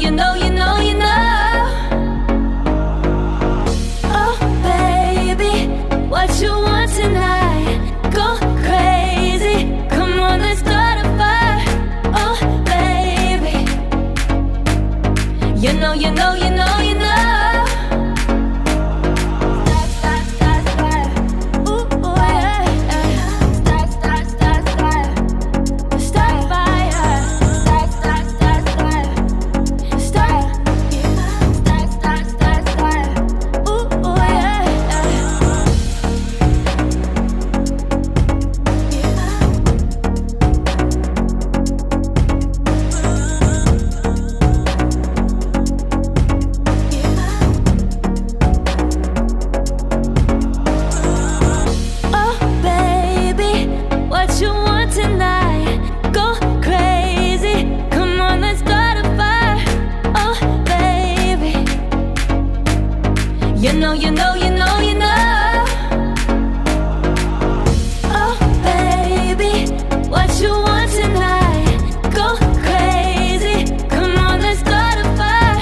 you know, you know, you know. Oh, baby, what you want tonight? Go crazy. Come on, let's start a fire. Oh, baby, you know, you know, you know, you know. You know, you know, you know, you know. Oh, baby, what you want tonight? Go crazy. Come on, let's start a fire.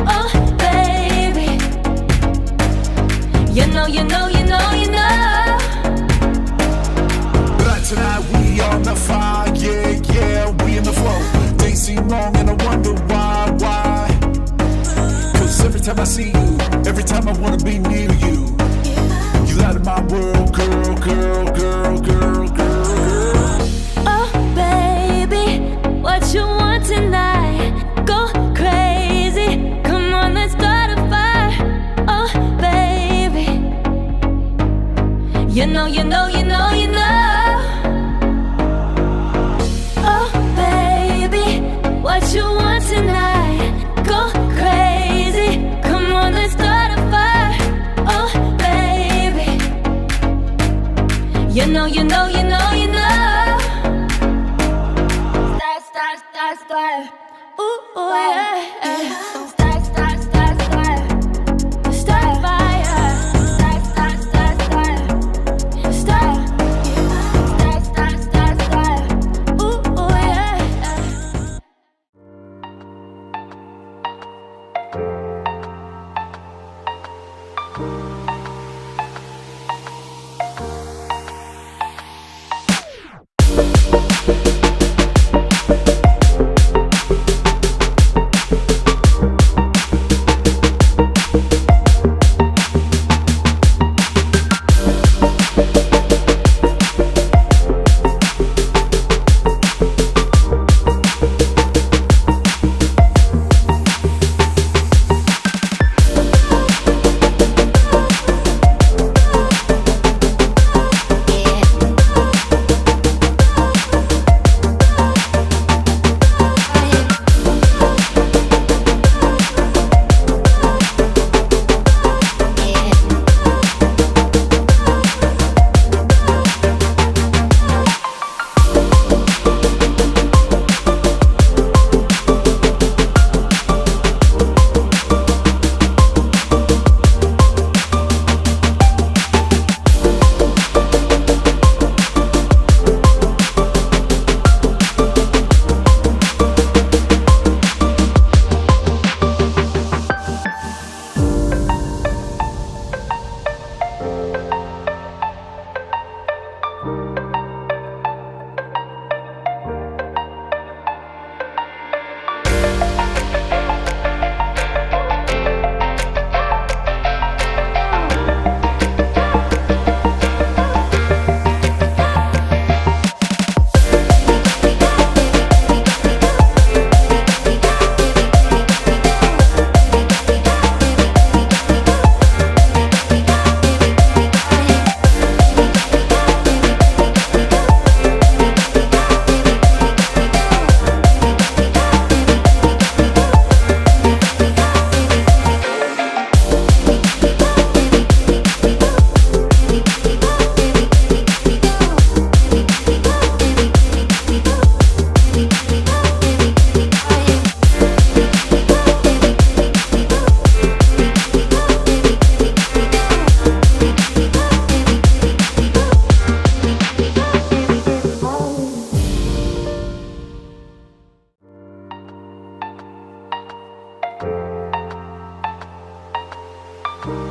Oh, baby, you know, you know, you know, you know. But tonight we on the fire, yeah, yeah, we in the flow. Days seem long and I wonder why. Cause every time I see you, every time I wanna be near you, you light up my world, girl, girl, girl, girl, girl, girl. Oh, baby, what you want tonight? Go crazy. Come on, let's start a fire. Oh, baby, you know, you know, you know, you know. Oh, baby, what you want tonight? Go crazy. Come on, let's start a fire. Oh, baby, you know, you know, you know, you know. Start. Ooh, yeah. Start fire. Start. Ooh, yeah. you.